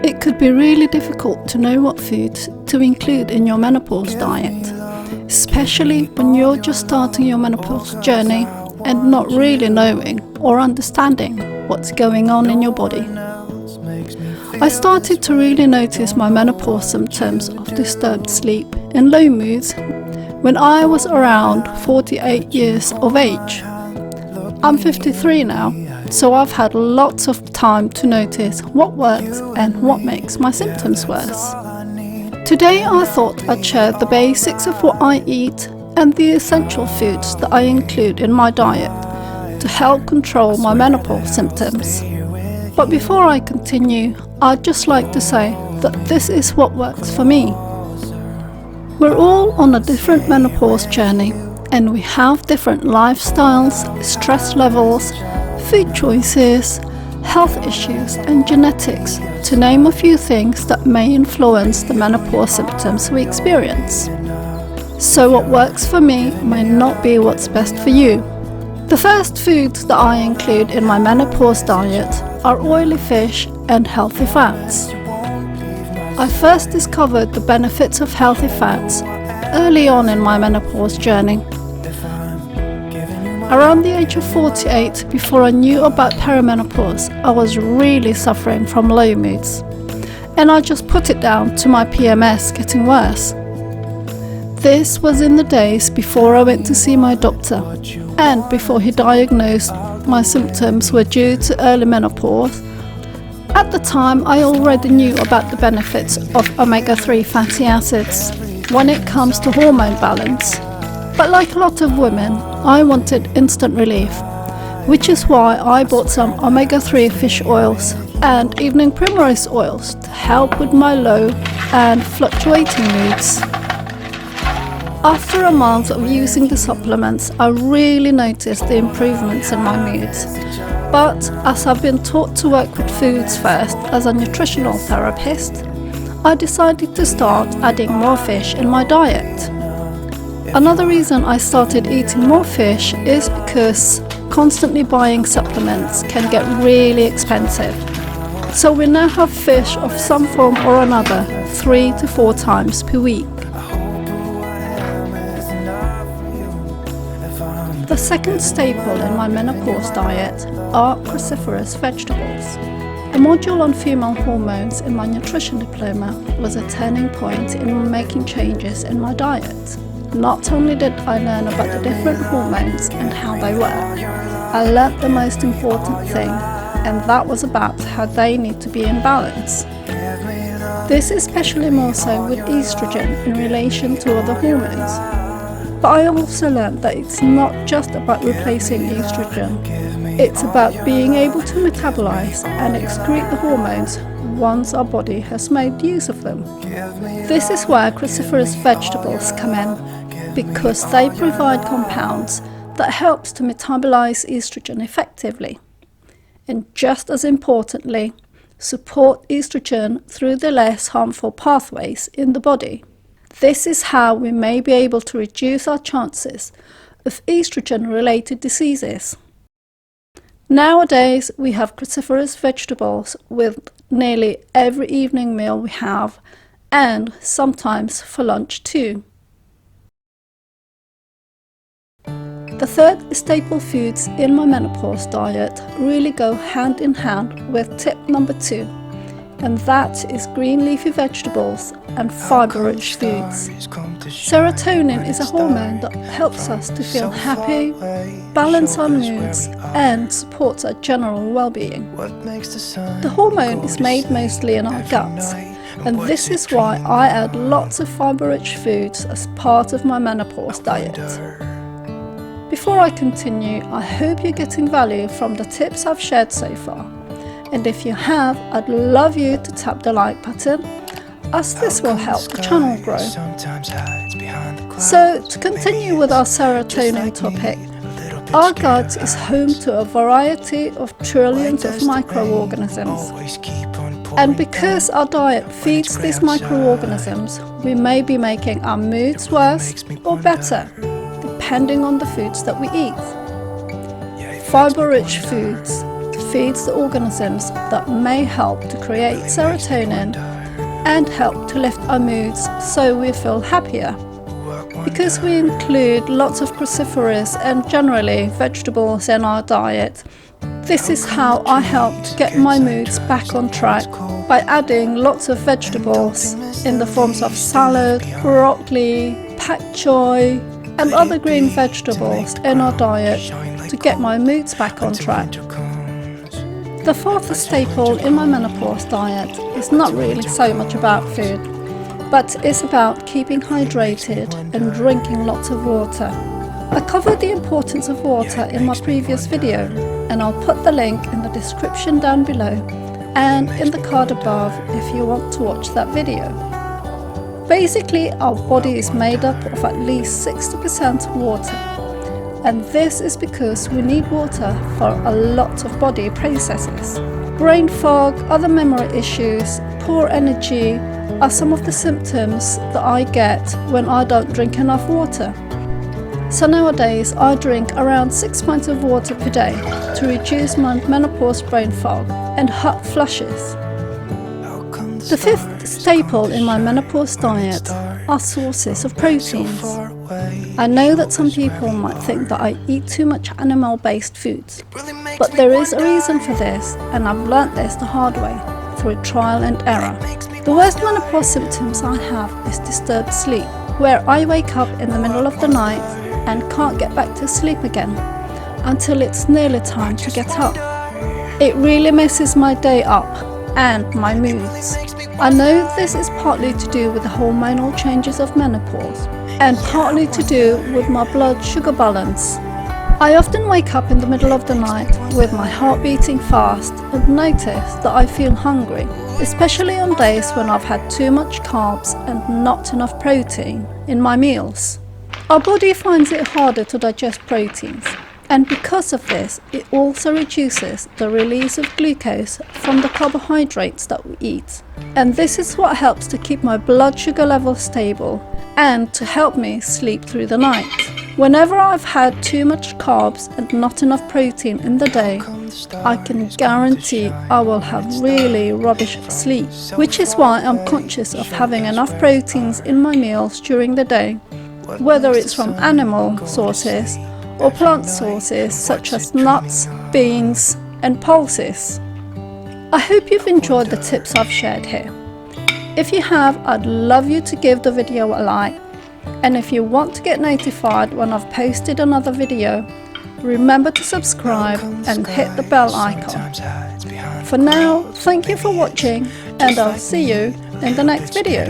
It could be really difficult to know what foods to include in your menopause diet, especially when you're just starting your menopause journey and not really knowing or understanding what's going on in your body. I started to really notice my menopause symptoms of disturbed sleep and low moods when I was around 48 years of age. I'm 53 now, so I've had lots of time to notice what works and what makes my symptoms worse. Today I thought I'd share the basics of what I eat and the essential foods that I include in my diet to help control my menopause symptoms. But before I continue, I'd just like to say that this is what works for me. We're all on a different menopause journey, and we have different lifestyles, stress levels, food choices, health issues and genetics, to name a few things that may influence the menopause symptoms we experience. So what works for me may not be what's best for you. The first foods that I include in my menopause diet are oily fish and healthy fats. I first discovered the benefits of healthy fats early on in my menopause journey. Around the age of 48, before I knew about perimenopause, I was really suffering from low moods, and I just put it down to my PMS getting worse. This was in the days before I went to see my doctor, and before he diagnosed my symptoms were due to early menopause. At the time, I already knew about the benefits of omega-3 fatty acids when it comes to hormone balance. But like a lot of women, I wanted instant relief, which is why I bought some omega-3 fish oils and evening primrose oils to help with my low and fluctuating moods. After a month of using the supplements, I really noticed the improvements in my moods. But as I've been taught to work with foods first as a nutritional therapist, I decided to start adding more fish in my diet. Another reason I started eating more fish is because constantly buying supplements can get really expensive. So we now have fish of some form or another 3 to 4 times per week. The second staple in my menopause diet are cruciferous vegetables. A module on female hormones in my nutrition diploma was a turning point in making changes in my diet. Not only did I learn about the different hormones and how they work, I learnt the most important thing, and that was about how they need to be in balance. This is especially more so with estrogen in relation to other hormones. But I also learned that it's not just about replacing estrogen, it's about being able to metabolize and excrete the hormones once our body has made use of them. This is where cruciferous vegetables come in, because they provide compounds that helps to metabolize estrogen effectively, and just as importantly, support estrogen through the less harmful pathways in the body. This is how we may be able to reduce our chances of estrogen-related diseases. Nowadays, we have cruciferous vegetables with nearly every evening meal we have, and sometimes for lunch too. The third staple foods in my menopause diet really go hand in hand with tip number 2. And that is green leafy vegetables and fibre-rich foods. Serotonin is a hormone that helps us to feel happy, balance our moods, and supports our general well-being. The hormone is made mostly in our guts, and this is why I add lots of fibre-rich foods as part of my menopause diet. Before I continue, I hope you're getting value from the tips I've shared so far. And if you have, I'd love you to tap the like button, as this will help the channel grow. So, to continue with our serotonin topic, our gut is home to a variety of trillions of microorganisms. And because our diet feeds these microorganisms, we may be making our moods worse or better, depending on the foods that we eat. Fibre-rich foods, feeds the organisms that may help to create serotonin and help to lift our moods so we feel happier. Because we include lots of cruciferous and generally vegetables in our diet, this is how I help to get my moods back on track by adding lots of vegetables in the forms of salad, broccoli, pak choy and other green vegetables in our diet to get my moods back on track. The fourth staple in my menopause diet is not really so much about food, but it's about keeping hydrated and drinking lots of water. I covered the importance of water in my previous video, and I'll put the link in the description down below and in the card above if you want to watch that video. Basically, our body is made up of at least 60% water, and this is because we need water for a lot of body processes. Brain fog, other memory issues, poor energy are some of the symptoms that I get when I don't drink enough water. So nowadays I drink around 6 pints of water per day to reduce my menopause brain fog and hot flushes. The fifth staple in my menopause diet are sources of proteins. I know that some people might think that I eat too much animal-based foods, but there is a reason for this, and I've learnt this the hard way, through trial and error. The worst menopause symptoms I have is disturbed sleep, where I wake up in the middle of the night and can't get back to sleep again until it's nearly time to get up. It really messes my day up and my moods. I know this is partly to do with the hormonal changes of menopause and partly to do with my blood sugar balance. I often wake up in the middle of the night with my heart beating fast and notice that I feel hungry, especially on days when I've had too much carbs and not enough protein in my meals. Our body finds it harder to digest proteins, and because of this, it also reduces the release of glucose from the carbohydrates that we eat. And this is what helps to keep my blood sugar level stable and to help me sleep through the night. Whenever I've had too much carbs and not enough protein in the day, I can guarantee I will have really rubbish sleep, which is why I'm conscious of having enough proteins in my meals during the day, whether it's from animal sources or plant sources such as nuts, beans and pulses. I hope you've enjoyed the tips I've shared here. If you have, I'd love you to give the video a like, and if you want to get notified when I've posted another video, remember to subscribe and hit the bell icon. For now, thank you for watching, and I'll see you in the next video.